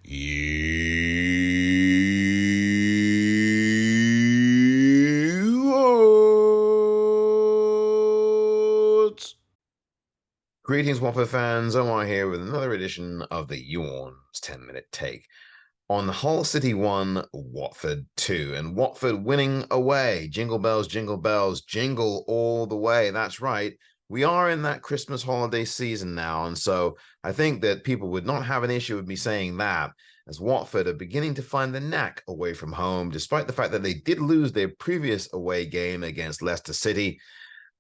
Youorns. Greetings, Watford fans. Omar here with another edition of the YouOrns 10-minute take on Hull City 1, Watford 2, and Watford winning away. Jingle bells, jingle all the way. That's right. We are in that Christmas holiday season now, and so I think that people would not have an issue with me saying that, as Watford are beginning to find the knack away from home, despite the fact that they did lose their previous away game against Leicester City.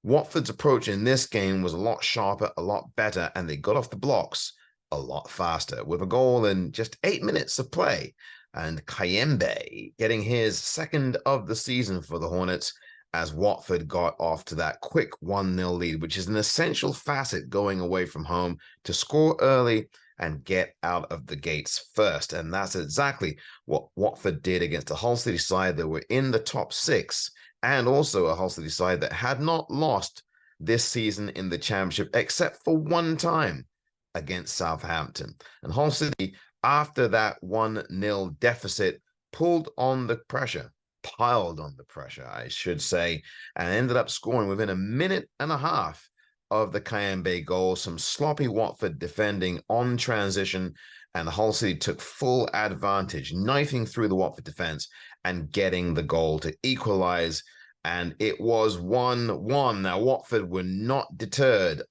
Watford's approach in this game was a lot sharper, a lot better, and they got off the blocks a lot faster with a goal in just 8 minutes of play. And Kayembe getting his second of the season for the Hornets as Watford got off to that quick 1-0 lead, which is an essential facet going away from home to score early and get out of the gates first. And that's exactly what Watford did against a Hull City side that were in the top six, and also a Hull City side that had not lost this season in the Championship except for one time against Southampton. And Hull City, after that 1-0 deficit, pulled on the pressure, piled on the pressure, I should say, and ended up scoring within a minute and a half of the Kayembe goal. Some sloppy Watford defending on transition, and Hull City took full advantage, knifing through the Watford defense and getting the goal to equalize. And it was 1-1. Now, Watford were not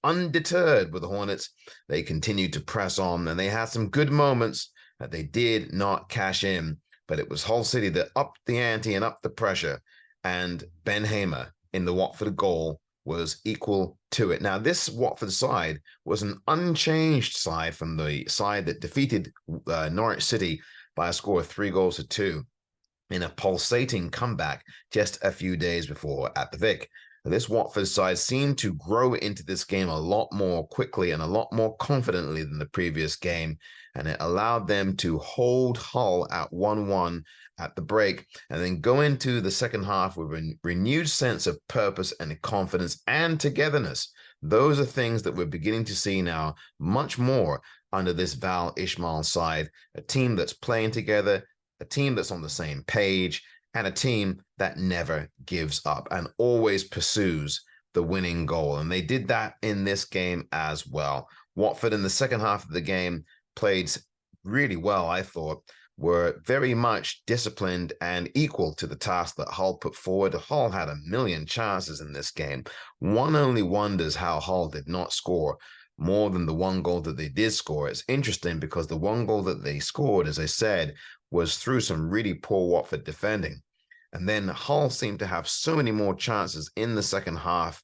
undeterred with the Hornets. They continued to press on, and they had some good moments that they did not cash in. But it was Hull City that upped the ante and upped the pressure, and Ben Hamer in the Watford goal was equal to it. Now, this Watford side was an unchanged side from the side that defeated Norwich City by a score of 3-2 in a pulsating comeback just a few days before at the Vic. This Watford side seemed to grow into this game a lot more quickly and a lot more confidently than the previous game, and it allowed them to hold Hull at 1-1 at the break and then go into the second half with a renewed sense of purpose and confidence and togetherness. Those are things that we're beginning to see now much more under this Val Ismail side, a team that's playing together, a team that's on the same page, and a team that never gives up and always pursues the winning goal. And they did that in this game as well. Watford in the second half of the game played really well, I thought, were very much disciplined and equal to the task that Hull put forward. Hull had a million chances in this game. One only wonders how Hull did not score more than the one goal that they did score. It's interesting because the one goal that they scored, as I said, was through some really poor Watford defending. And then Hull seemed to have so many more chances in the second half,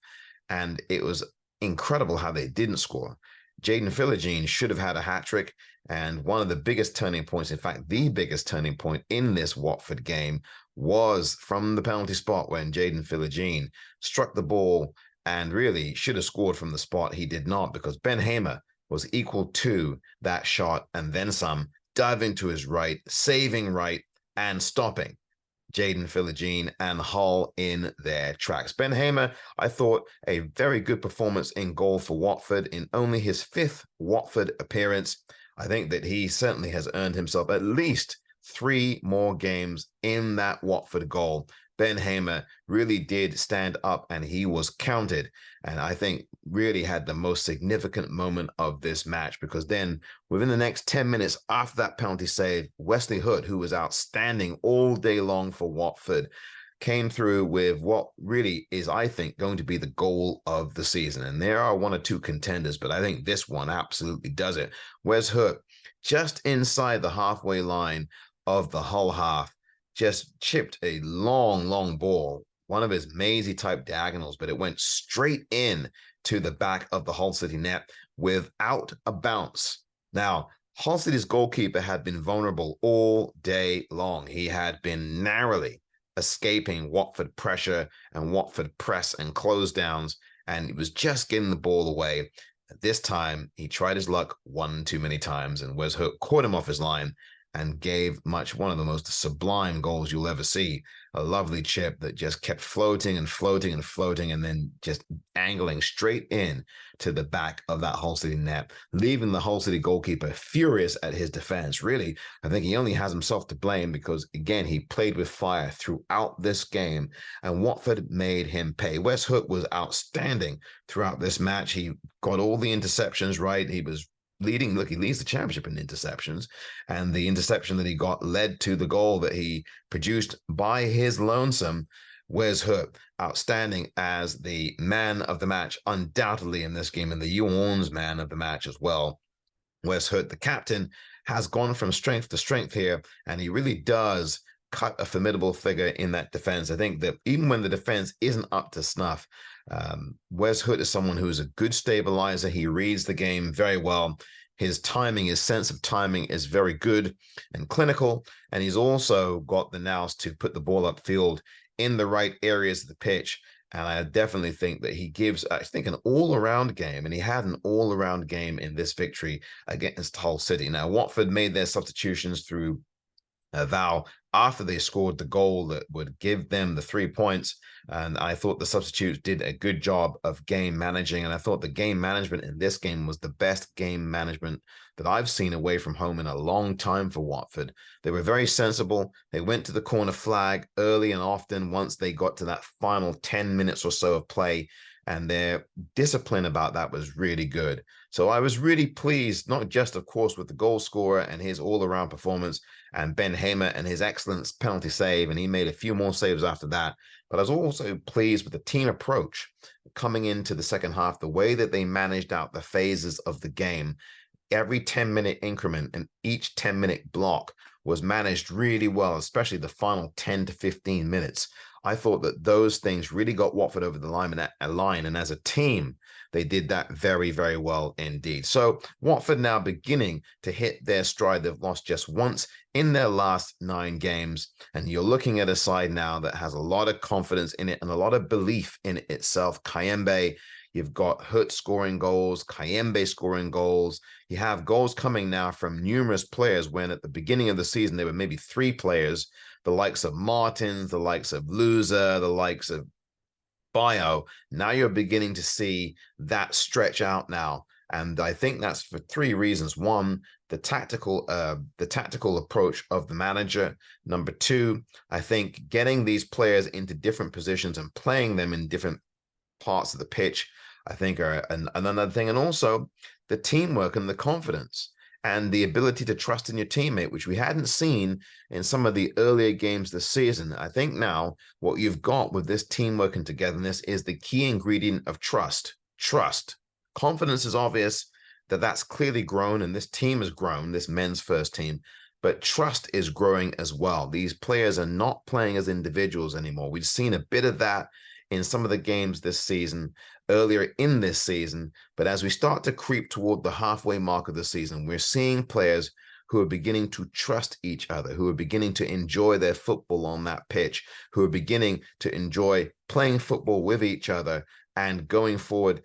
and it was incredible how they didn't score. Jaden Philogene should have had a hat-trick, and one of the biggest turning points, in fact, the biggest turning point in this Watford game was from the penalty spot when Jaden Philogene struck the ball and really should have scored from the spot. He did not, because Ben Hamer was equal to that shot and then some, diving to his right, saving right, and stopping Jaden Philogene and Hull in their tracks. Ben Hamer, I thought, a very good performance in goal for Watford in only his fifth Watford appearance. I think that he certainly has earned himself at least 3 more games in that Watford goal. Ben Hamer really did stand up, and he was counted, and I think really had the most significant moment of this match, because then within the next 10 minutes after that penalty save, Wesley Hood, who was outstanding all day long for Watford, came through with what really is, I think, going to be the goal of the season. And there are 1 or 2 contenders, but I think this one absolutely does it. Wes Hood, just inside the halfway line of the Hull half, just chipped a long ball, one of his Maisie-type diagonals, but it went straight in to the back of the Hull City net without a bounce. Now, Hull City's goalkeeper had been vulnerable all day long. He had been narrowly escaping Watford pressure and Watford press and close downs, and he was just getting the ball away. This time, he tried his luck one too many times, and Wes Hook caught him off his line and gave one of the most sublime goals you'll ever see. A lovely chip that just kept floating and floating and floating, and then just angling straight in to the back of that Hull City net, leaving the Hull City goalkeeper furious at his defense. Really, I think he only has himself to blame because, again, he played with fire throughout this game, and Watford made him pay. Wes Hook was outstanding throughout this match. He got all the interceptions right. He was leading. Look, he leads the championship in interceptions, and the interception that he got led to the goal that he produced by his lonesome. Wes Hook, outstanding as the man of the match, undoubtedly in this game, and the YouOrns man of the match as well. Wes Hook, the captain, has gone from strength to strength here, and he really does cut a formidable figure in that defense. I think that even when the defense isn't up to snuff, Wes Hook is someone who is a good stabilizer. He reads the game very well. His timing, his sense of timing is very good and clinical. And he's also got the nous to put the ball upfield in the right areas of the pitch. And I definitely think that he gives, I think, an all-around game. And he had an all-around game in this victory against Hull City. Now, Watford made their substitutions through Val after they scored the goal that would give them the 3 points. And I thought the substitutes did a good job of game managing. And I thought the game management in this game was the best game management that I've seen away from home in a long time for Watford. They were very sensible. They went to the corner flag early and often once they got to that final 10 minutes or so of play. And their discipline about that was really good. So I was really pleased, not just, of course, with the goal scorer and his all-around performance and Ben Hamer and his excellent penalty save, and he made a few more saves after that. But I was also pleased with the team approach coming into the second half, the way that they managed out the phases of the game. Every 10-minute increment and each 10-minute block was managed really well, especially the final 10 to 15 minutes. I thought that those things really got Watford over the line, and as a team, they did that very, very well indeed. So Watford now beginning to hit their stride. They've lost just once in their last 9 games, and you're looking at a side now that has a lot of confidence in it and a lot of belief in it itself. Kayembe, you've got Hut scoring goals, Kayembe scoring goals. You have goals coming now from numerous players when at the beginning of the season, there were maybe 3 players, the likes of Martins, the likes of Loser, the likes of Bio. Now you're beginning to see that stretch out now. And I think that's for 3 reasons. One, the tactical approach of the manager. Number 2, I think getting these players into different positions and playing them in different parts of the pitch, I think are another thing. And also the teamwork and the confidence and the ability to trust in your teammate, which we hadn't seen in some of the earlier games this season. I think now what you've got with this teamwork and togetherness is the key ingredient of trust. Trust. Confidence is obvious that's clearly grown, and this team has grown, this men's first team, but trust is growing as well. These players are not playing as individuals anymore. We've seen a bit of that in some of the games this season, earlier in this season. But as we start to creep toward the halfway mark of the season, we're seeing players who are beginning to trust each other, who are beginning to enjoy their football on that pitch, who are beginning to enjoy playing football with each other and going forward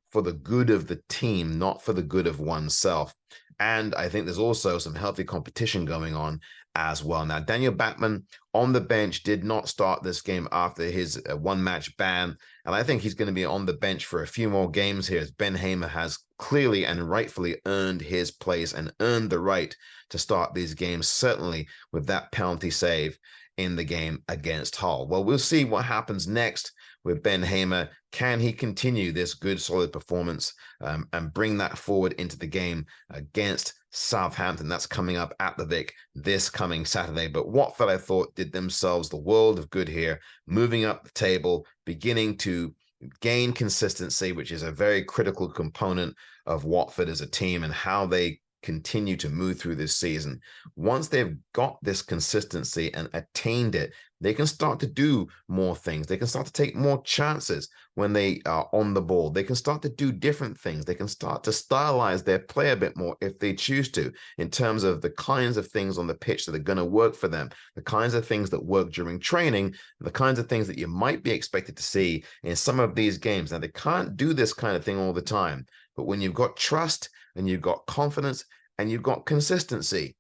for the good of the team, not for the good of oneself. And I think there's also some healthy competition going on as well. Now, Daniel Batman on the bench did not start this game after his 1-match ban. And I think he's going to be on the bench for a few more games here, as Ben Hamer has clearly and rightfully earned his place and earned the right to start these games, certainly with that penalty save in the game against Hull. Well, we'll see what happens next with Ben Hamer. Can he continue this good, solid performance and bring that forward into the game against Southampton? That's coming up at the Vic this coming Saturday. But Watford, I thought, did themselves the world of good here, moving up the table, beginning to gain consistency, which is a very critical component of Watford as a team and how they continue to move through this season. Once they've got this consistency and attained it, they can start to do more things. They can start to take more chances when they are on the ball. They can start to do different things. They can start to stylize their play a bit more if they choose to, in terms of the kinds of things on the pitch that are going to work for them, the kinds of things that work during training, the kinds of things that you might be expected to see in some of these games. Now, they can't do this kind of thing all the time, but when you've got trust and you've got confidence and you've got consistency,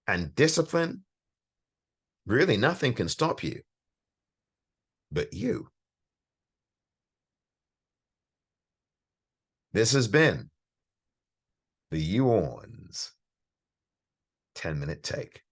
and discipline, really nothing can stop you but you. This has been the YouOrns 10-minute take.